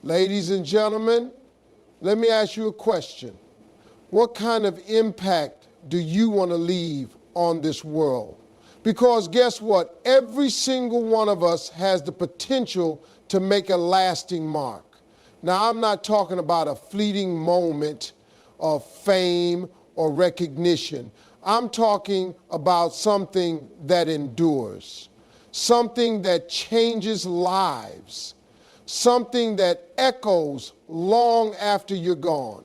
Ladies and gentlemen, let me ask you a question. What kind of impact do you want to leave on this world? Because guess what? Every single one of us has the potential to make a lasting mark. Now, I'm not talking about a fleeting moment of fame or recognition. I'm talking about something that endures, something that changes lives, something that echoes long after you're gone.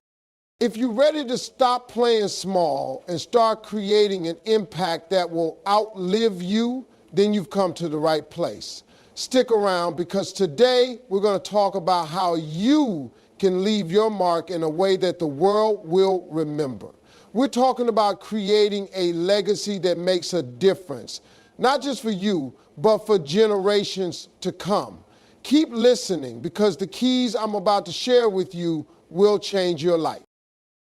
If you're ready to stop playing small and start creating an impact that will outlive you, then you've come to the right place. Stick around, because today we're going to talk about how you can leave your mark in a way that the world will remember. We're talking about creating a legacy that makes a difference, not just for you, but for generations to come. Keep listening, because the keys I'm about to share with you will change your life.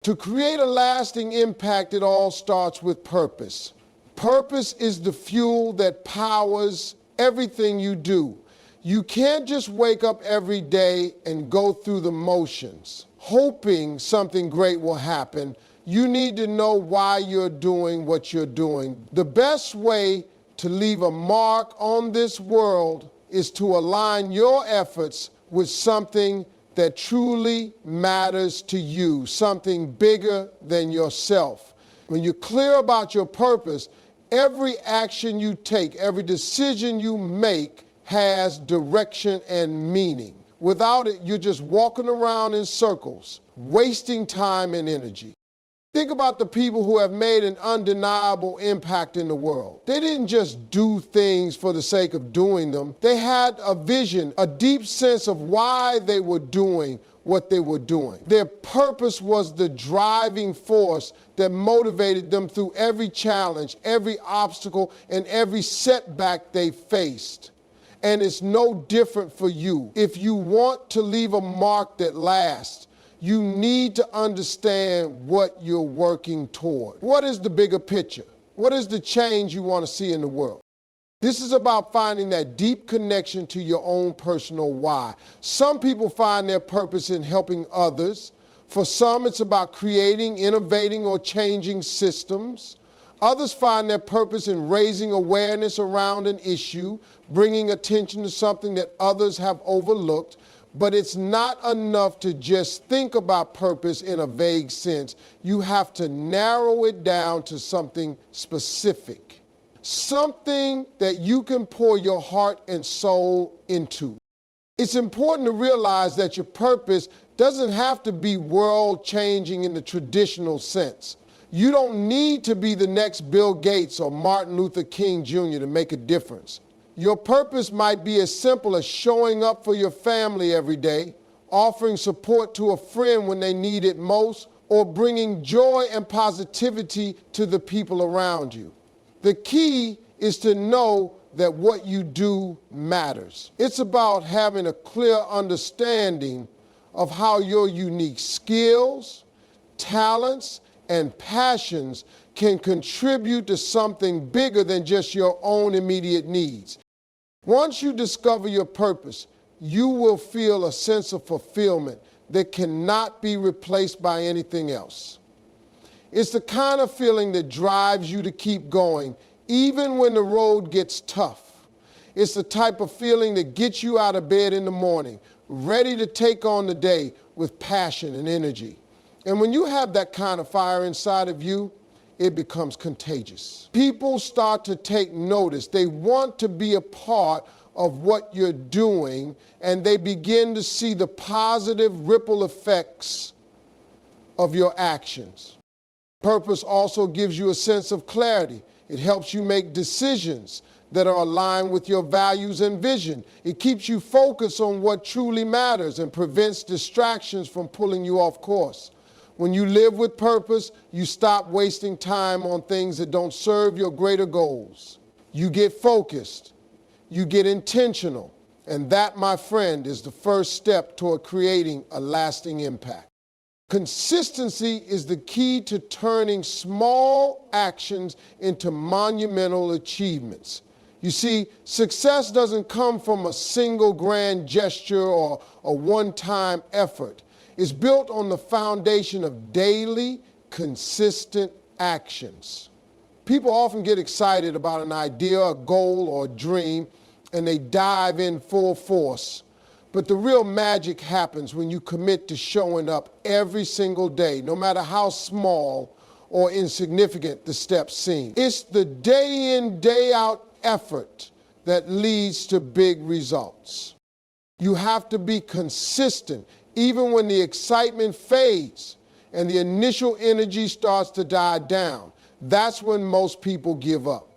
To create a lasting impact, it all starts with purpose. Purpose is the fuel that powers everything you do. You can't just wake up every day and go through the motions, hoping something great will happen. You need to know why you're doing what you're doing. The best way to leave a mark on this world is to align your efforts with something that truly matters to you, something bigger than yourself. When you're clear about your purpose, every action you take, every decision you make has direction and meaning. Without it, you're just walking around in circles, wasting time and energy. Think about the people who have made an undeniable impact in the world. They didn't just do things for the sake of doing them. They had a vision, a deep sense of why they were doing what they were doing. Their purpose was the driving force that motivated them through every challenge, every obstacle, and every setback they faced. And it's no different for you. If you want to leave a mark that lasts, you need to understand what you're working toward. What is the bigger picture? What is the change you want to see in the world? This is about finding that deep connection to your own personal why. Some people find their purpose in helping others. For some, it's about creating, innovating, or changing systems. Others find their purpose in raising awareness around an issue, bringing attention to something that others have overlooked. But it's not enough to just think about purpose in a vague sense. You have to narrow it down to something specific, something that you can pour your heart and soul into. It's important to realize that your purpose doesn't have to be world-changing in the traditional sense. You don't need to be the next Bill Gates or Martin Luther King Jr. to make a difference. Your purpose might be as simple as showing up for your family every day, offering support to a friend when they need it most, or bringing joy and positivity to the people around you. The key is to know that what you do matters. It's about having a clear understanding of how your unique skills, talents, and passions can contribute to something bigger than just your own immediate needs. Once you discover your purpose, you will feel a sense of fulfillment that cannot be replaced by anything else. It's the kind of feeling that drives you to keep going, even when the road gets tough. It's the type of feeling that gets you out of bed in the morning, ready to take on the day with passion and energy. And when you have that kind of fire inside of you, it becomes contagious. People start to take notice. They want to be a part of what you're doing, and they begin to see the positive ripple effects of your actions. Purpose also gives you a sense of clarity. It helps you make decisions that are aligned with your values and vision. It keeps you focused on what truly matters and prevents distractions from pulling you off course. When you live with purpose, you stop wasting time on things that don't serve your greater goals. You get focused, you get intentional, and that, my friend, is the first step toward creating a lasting impact. Consistency is the key to turning small actions into monumental achievements. You see, success doesn't come from a single grand gesture or a one-time effort. It's built on the foundation of daily, consistent actions. People often get excited about an idea, a goal, or a dream, and they dive in full force. But the real magic happens when you commit to showing up every single day, no matter how small or insignificant the steps seem. It's the day in, day out effort that leads to big results. You have to be consistent, even when the excitement fades and the initial energy starts to die down. That's when most people give up.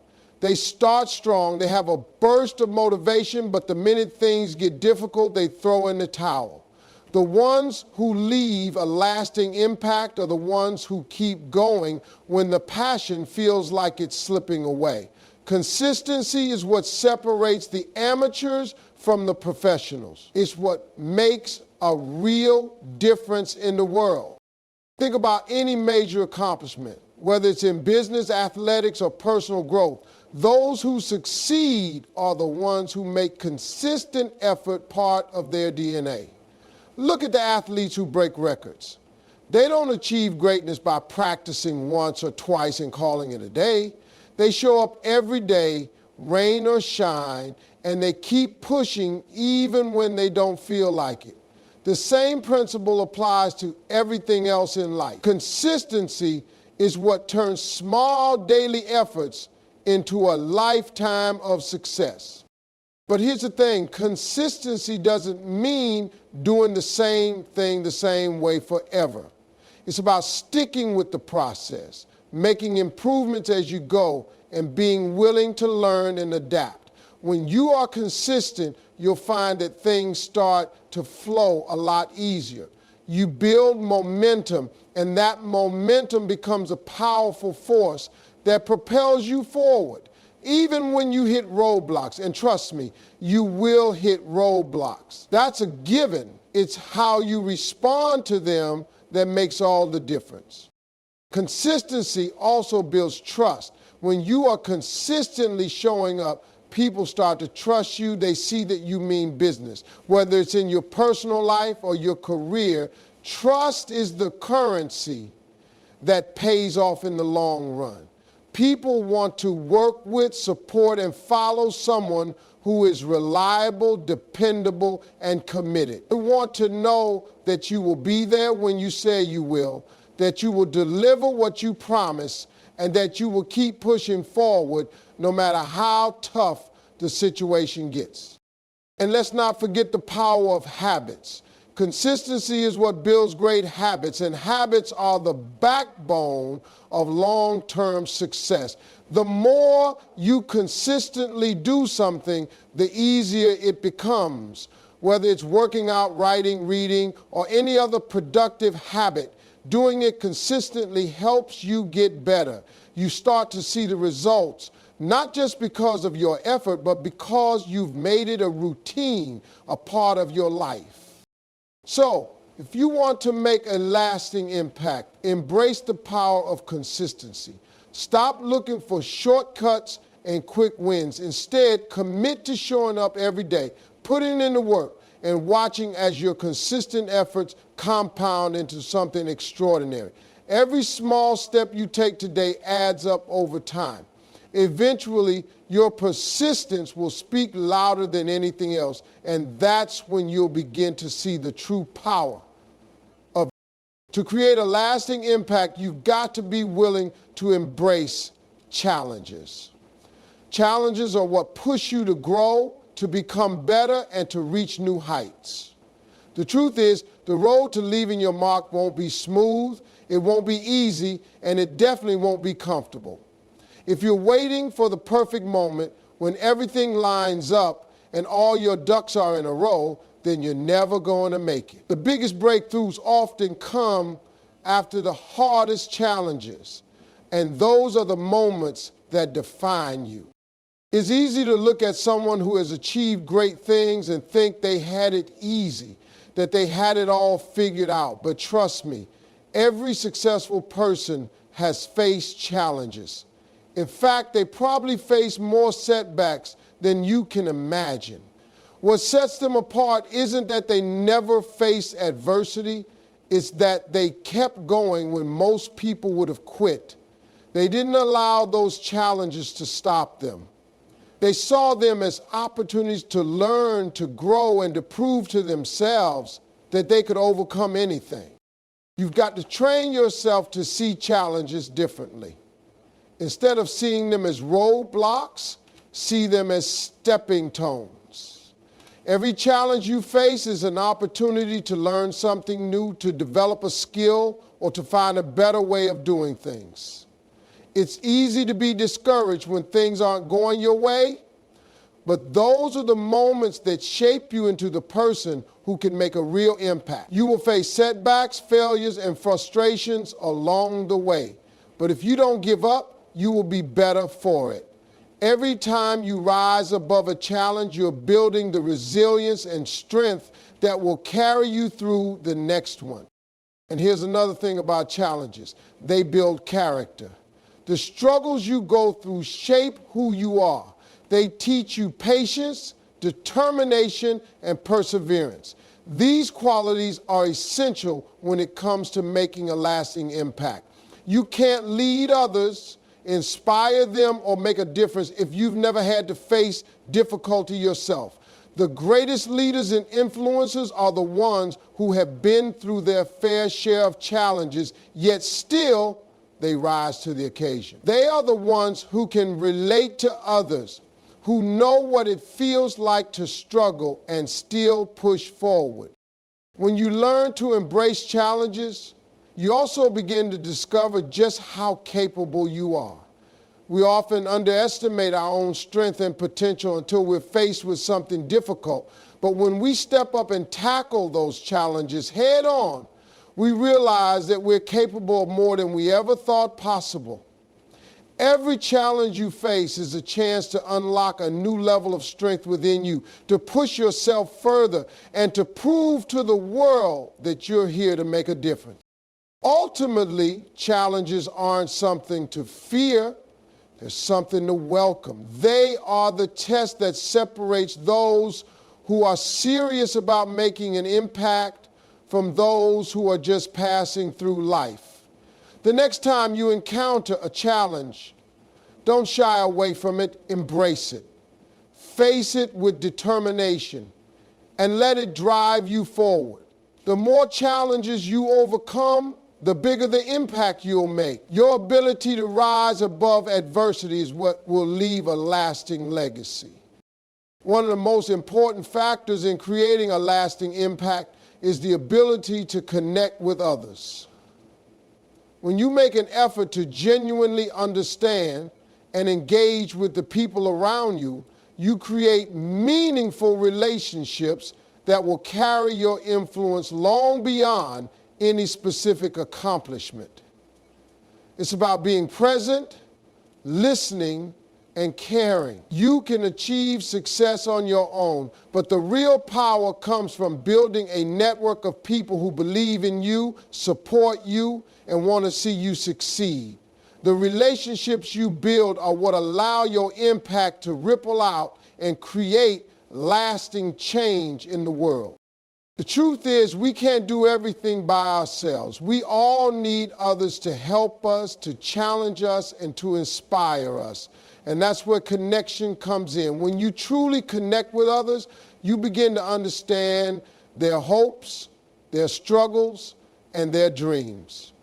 They start strong, they have a burst of motivation, but the minute things get difficult, they throw in the towel. The ones who leave a lasting impact are the ones who keep going when the passion feels like it's slipping away. Consistency is what separates the amateurs from the professionals. It's what makes a real difference in the world. Think about any major accomplishment, whether it's in business, athletics, or personal growth. Those who succeed are the ones who make consistent effort part of their DNA. Look at the athletes who break records. They don't achieve greatness by practicing once or twice and calling it a day. They show up every day, rain or shine, and they keep pushing even when they don't feel like it. The same principle applies to everything else in life. Consistency is what turns small daily efforts into a lifetime of success. But here's the thing, consistency doesn't mean doing the same thing the same way forever. It's about sticking with the process, making improvements as you go, and being willing to learn and adapt. When you are consistent, you'll find that things start to flow a lot easier. You build momentum, and that momentum becomes a powerful force that propels you forward. Even when you hit roadblocks, and trust me, you will hit roadblocks. That's a given. It's how you respond to them that makes all the difference. Consistency also builds trust. When you are consistently showing up, people start to trust you. They see that you mean business. Whether it's in your personal life or your career, trust is the currency that pays off in the long run. People want to work with, support, and follow someone who is reliable, dependable, and committed. They want to know that you will be there when you say you will, that you will deliver what you promise, and that you will keep pushing forward no matter how tough the situation gets. And let's not forget the power of habits. Consistency is what builds great habits, and habits are the backbone of long-term success. The more you consistently do something, the easier it becomes. Whether it's working out, writing, reading, or any other productive habit, doing it consistently helps you get better. You start to see the results, not just because of your effort, but because you've made it a routine, a part of your life. So, if you want to make a lasting impact, embrace the power of consistency. Stop looking for shortcuts and quick wins. Instead, commit to showing up every day, putting in the work, and watching as your consistent efforts compound into something extraordinary. Every small step you take today adds up over time. Eventually, your persistence will speak louder than anything else, and that's when you'll begin to see the true power of it. To create a lasting impact, you've got to be willing to embrace challenges. Challenges are what push you to grow, to become better, and to reach new heights. The truth is, the road to leaving your mark won't be smooth, it won't be easy, and it definitely won't be comfortable. If you're waiting for the perfect moment when everything lines up and all your ducks are in a row, then you're never going to make it. The biggest breakthroughs often come after the hardest challenges, and those are the moments that define you. It's easy to look at someone who has achieved great things and think they had it easy, that they had it all figured out. But trust me, every successful person has faced challenges. In fact, they probably face more setbacks than you can imagine. What sets them apart isn't that they never faced adversity, it's that they kept going when most people would have quit. They didn't allow those challenges to stop them. They saw them as opportunities to learn, to grow, and to prove to themselves that they could overcome anything. You've got to train yourself to see challenges differently. Instead of seeing them as roadblocks, see them as stepping stones. Every challenge you face is an opportunity to learn something new, to develop a skill, or to find a better way of doing things. It's easy to be discouraged when things aren't going your way, but those are the moments that shape you into the person who can make a real impact. You will face setbacks, failures, and frustrations along the way. But if you don't give up, you will be better for it. Every time you rise above a challenge, you're building the resilience and strength that will carry you through the next one. And here's another thing about challenges. They build character. The struggles you go through shape who you are. They teach you patience, determination, and perseverance. These qualities are essential when it comes to making a lasting impact. You can't lead others, inspire them, or make a difference if you've never had to face difficulty yourself. The greatest leaders and influencers are the ones who have been through their fair share of challenges, yet still they rise to the occasion. They are the ones who can relate to others, who know what it feels like to struggle and still push forward. When you learn to embrace challenges, you also begin to discover just how capable you are. We often underestimate our own strength and potential until we're faced with something difficult. But when we step up and tackle those challenges head on, we realize that we're capable of more than we ever thought possible. Every challenge you face is a chance to unlock a new level of strength within you, to push yourself further, and to prove to the world that you're here to make a difference. Ultimately, challenges aren't something to fear, they're something to welcome. They are the test that separates those who are serious about making an impact from those who are just passing through life. The next time you encounter a challenge, don't shy away from it, embrace it. Face it with determination and let it drive you forward. The more challenges you overcome, the bigger the impact you'll make. Your ability to rise above adversity is what will leave a lasting legacy. One of the most important factors in creating a lasting impact is the ability to connect with others. When you make an effort to genuinely understand and engage with the people around you, you create meaningful relationships that will carry your influence long beyond any specific accomplishment. It's about being present, listening, and caring. You can achieve success on your own, but the real power comes from building a network of people who believe in you, support you, and want to see you succeed. The relationships you build are what allow your impact to ripple out and create lasting change in the world. The truth is, we can't do everything by ourselves. We all need others to help us, to challenge us, and to inspire us. And that's where connection comes in. When you truly connect with others, you begin to understand their hopes, their struggles, and their dreams.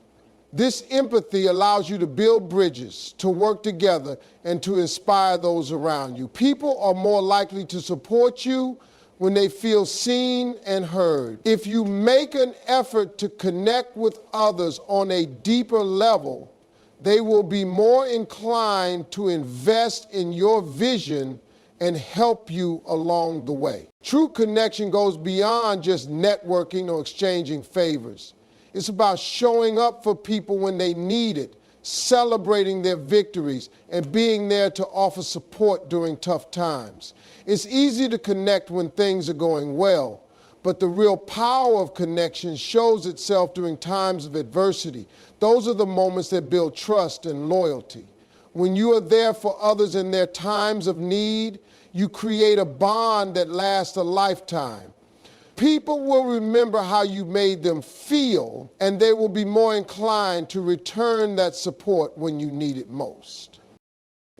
This empathy allows you to build bridges, to work together, and to inspire those around you. People are more likely to support you when they feel seen and heard. If you make an effort to connect with others on a deeper level, they will be more inclined to invest in your vision and help you along the way. True connection goes beyond just networking or exchanging favors. It's about showing up for people when they need it, celebrating their victories, and being there to offer support during tough times. It's easy to connect when things are going well, but the real power of connection shows itself during times of adversity. Those are the moments that build trust and loyalty. When you are there for others in their times of need, you create a bond that lasts a lifetime. People will remember how you made them feel, and they will be more inclined to return that support when you need it most.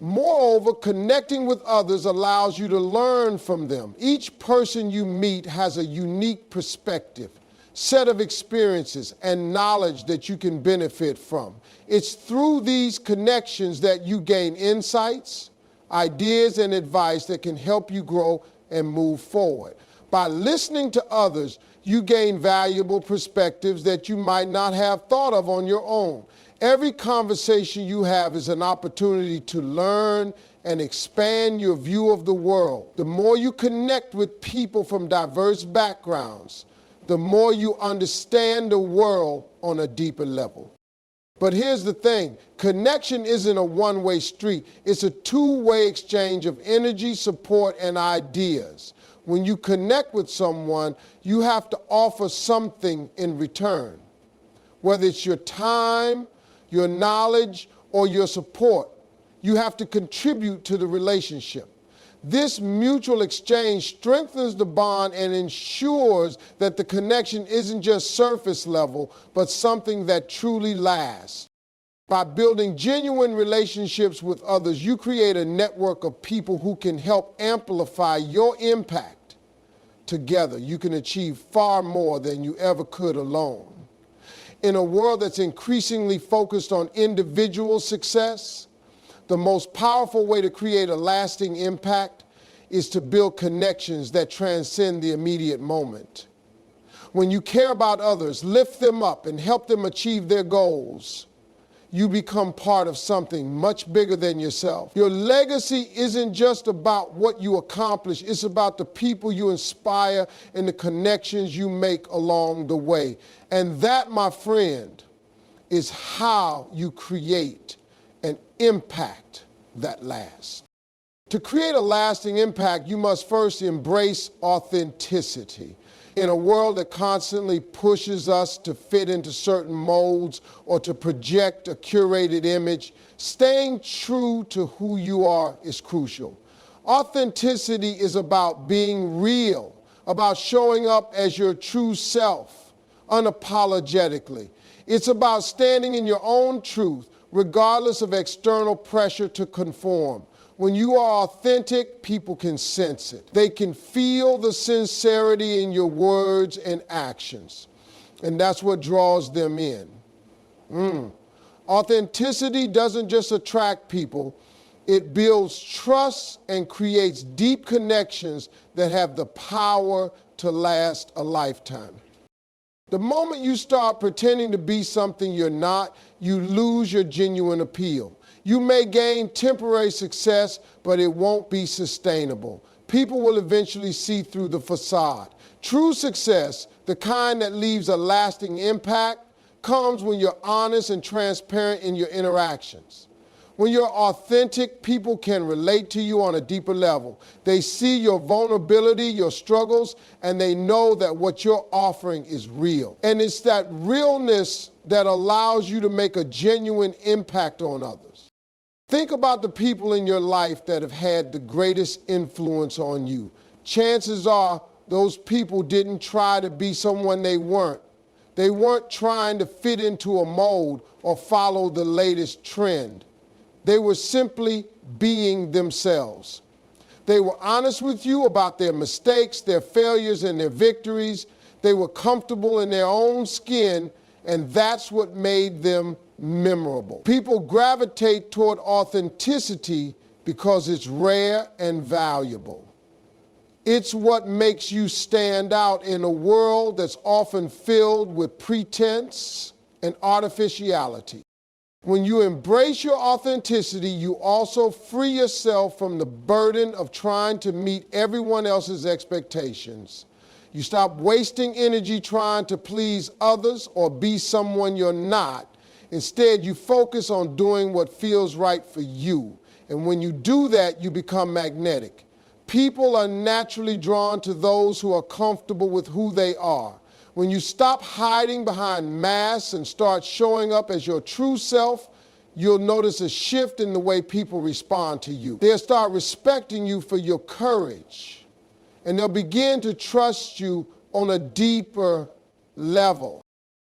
Moreover, connecting with others allows you to learn from them. Each person you meet has a unique perspective, set of experiences, and knowledge that you can benefit from. It's through these connections that you gain insights, ideas, and advice that can help you grow and move forward. By listening to others, you gain valuable perspectives that you might not have thought of on your own. Every conversation you have is an opportunity to learn and expand your view of the world. The more you connect with people from diverse backgrounds, the more you understand the world on a deeper level. But here's the thing, connection isn't a one-way street. It's a two-way exchange of energy, support, and ideas. When you connect with someone, you have to offer something in return. Whether it's your time, your knowledge, or your support, you have to contribute to the relationship. This mutual exchange strengthens the bond and ensures that the connection isn't just surface level, but something that truly lasts. By building genuine relationships with others, you create a network of people who can help amplify your impact. Together, you can achieve far more than you ever could alone. In a world that's increasingly focused on individual success, the most powerful way to create a lasting impact is to build connections that transcend the immediate moment. When you care about others, lift them up, and help them achieve their goals, you become part of something much bigger than yourself. Your legacy isn't just about what you accomplish, it's about the people you inspire and the connections you make along the way. And that, my friend, is how you create an impact that lasts. To create a lasting impact, you must first embrace authenticity. In a world that constantly pushes us to fit into certain molds or to project a curated image, staying true to who you are is crucial. Authenticity is about being real, about showing up as your true self, unapologetically. It's about standing in your own truth, regardless of external pressure to conform. When you are authentic, people can sense it. They can feel the sincerity in your words and actions. And that's what draws them in. Authenticity doesn't just attract people, it builds trust and creates deep connections that have the power to last a lifetime. The moment you start pretending to be something you're not, you lose your genuine appeal. You may gain temporary success, but it won't be sustainable. People will eventually see through the facade. True success, the kind that leaves a lasting impact, comes when you're honest and transparent in your interactions. When you're authentic, people can relate to you on a deeper level. They see your vulnerability, your struggles, and they know that what you're offering is real. And it's that realness that allows you to make a genuine impact on others. Think about the people in your life that have had the greatest influence on you. Chances are those people didn't try to be someone they weren't. They weren't trying to fit into a mold or follow the latest trend. They were simply being themselves. They were honest with you about their mistakes, their failures, and their victories. They were comfortable in their own skin, and that's what made them memorable. People gravitate toward authenticity because it's rare and valuable. It's what makes you stand out in a world that's often filled with pretense and artificiality. When you embrace your authenticity, you also free yourself from the burden of trying to meet everyone else's expectations. You stop wasting energy trying to please others or be someone you're not. Instead, you focus on doing what feels right for you. And when you do that, you become magnetic. People are naturally drawn to those who are comfortable with who they are. When you stop hiding behind masks and start showing up as your true self, you'll notice a shift in the way people respond to you. They'll start respecting you for your courage, and they'll begin to trust you on a deeper level.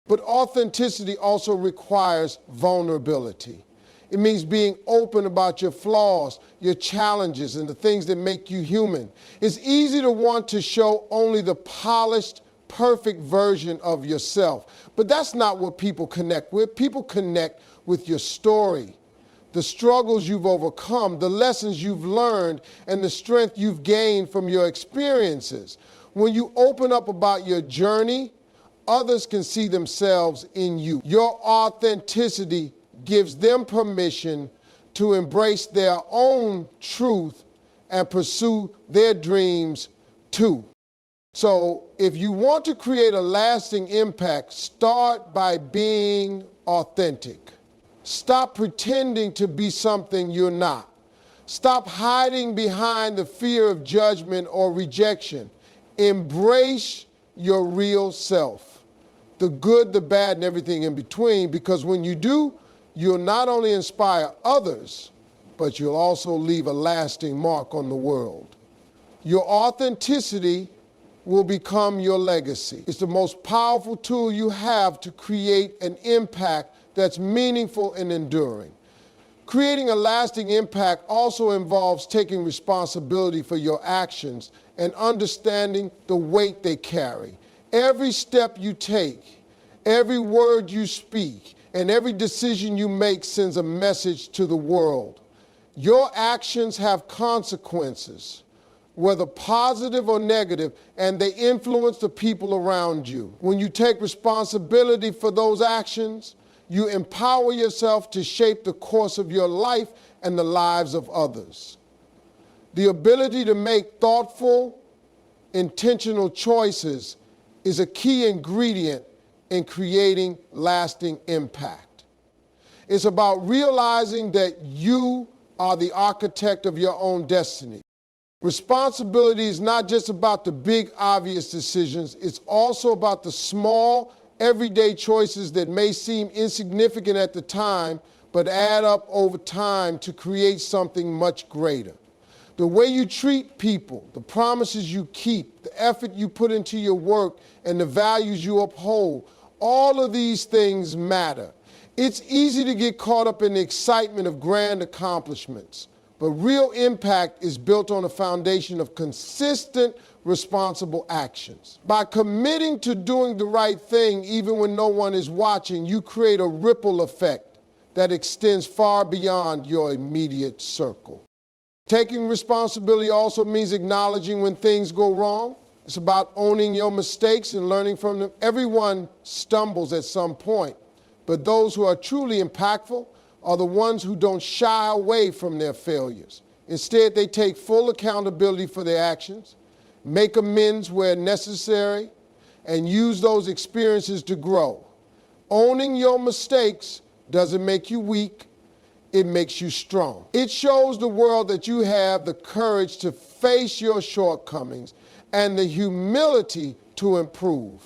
But authenticity also requires vulnerability. It means being open about your flaws, your challenges, and the things that make you human. It's easy to want to show only the polished, perfect version of yourself, but that's not what people connect with. People connect with your story, the struggles you've overcome, the lessons you've learned, and the strength you've gained from your experiences. When you open up about your journey, others can see themselves in you. Your authenticity gives them permission to embrace their own truth and pursue their dreams too. So if you want to create a lasting impact, start by being authentic. Stop pretending to be something you're not. Stop hiding behind the fear of judgment or rejection. Embrace your real self, the good, the bad, and everything in between, because when you do, you'll not only inspire others, but you'll also leave a lasting mark on the world. Your authenticity will become your legacy. It's the most powerful tool you have to create an impact that's meaningful and enduring. Creating a lasting impact also involves taking responsibility for your actions and understanding the weight they carry. Every step you take, every word you speak, and every decision you make sends a message to the world. Your actions have consequences, whether positive or negative, and they influence the people around you. When you take responsibility for those actions, you empower yourself to shape the course of your life and the lives of others. The ability to make thoughtful, intentional choices is a key ingredient in creating lasting impact. It's about realizing that you are the architect of your own destiny. Responsibility is not just about the big, obvious decisions. It's also about the small, everyday choices that may seem insignificant at the time, but add up over time to create something much greater. The way you treat people, the promises you keep, the effort you put into your work, and the values you uphold, all of these things matter. It's easy to get caught up in the excitement of grand accomplishments, but real impact is built on a foundation of consistent, responsible actions. By committing to doing the right thing even when no one is watching, you create a ripple effect that extends far beyond your immediate circle. Taking responsibility also means acknowledging when things go wrong. It's about owning your mistakes and learning from them. Everyone stumbles at some point, but those who are truly impactful are the ones who don't shy away from their failures. Instead, they take full accountability for their actions, make amends where necessary, and use those experiences to grow. Owning your mistakes doesn't make you weak, it makes you strong. It shows the world that you have the courage to face your shortcomings and the humility to improve.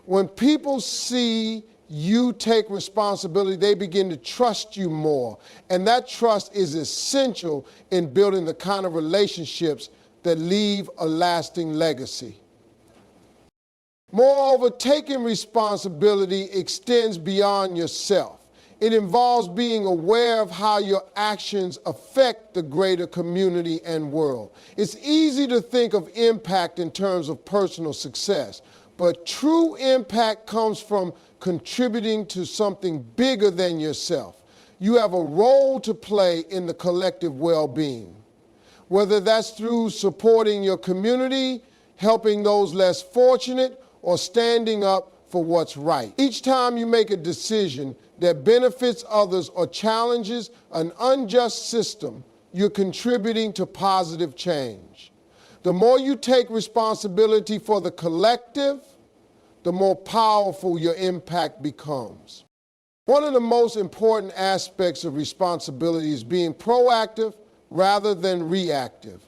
When people see you take responsibility, they begin to trust you more. And that trust is essential in building the kind of relationships that leave a lasting legacy. Moreover, taking responsibility extends beyond yourself. It involves being aware of how your actions affect the greater community and world. It's easy to think of impact in terms of personal success, but true impact comes from contributing to something bigger than yourself. You have a role to play in the collective well-being, whether that's through supporting your community, helping those less fortunate, or standing up for what's right. Each time you make a decision that benefits others or challenges an unjust system, you're contributing to positive change. The more you take responsibility for the collective, the more powerful your impact becomes. One of the most important aspects of responsibility is being proactive rather than reactive.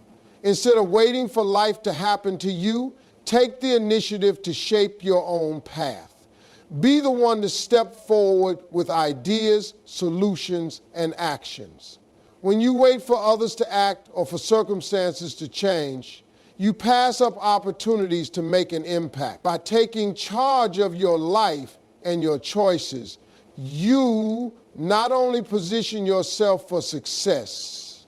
Instead of waiting for life to happen to you, take the initiative to shape your own path. Be the one to step forward with ideas, solutions, and actions. When you wait for others to act or for circumstances to change, you pass up opportunities to make an impact. By taking charge of your life and your choices, you not only position yourself for success,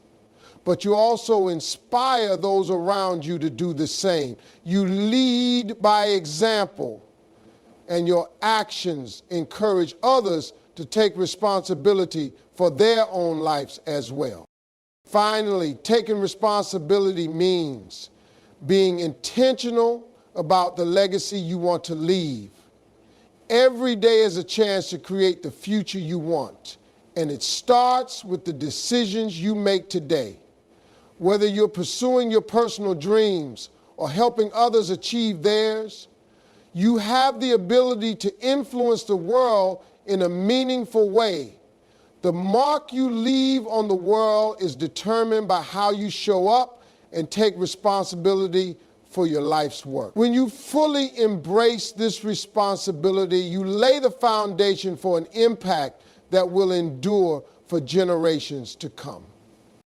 but you also inspire those around you to do the same. You lead by example, and your actions encourage others to take responsibility for their own lives as well. Finally, taking responsibility means being intentional about the legacy you want to leave. Every day is a chance to create the future you want, and it starts with the decisions you make today. Whether you're pursuing your personal dreams or helping others achieve theirs, you have the ability to influence the world in a meaningful way. The mark you leave on the world is determined by how you show up and take responsibility for your life's work. When you fully embrace this responsibility, you lay the foundation for an impact that will endure for generations to come.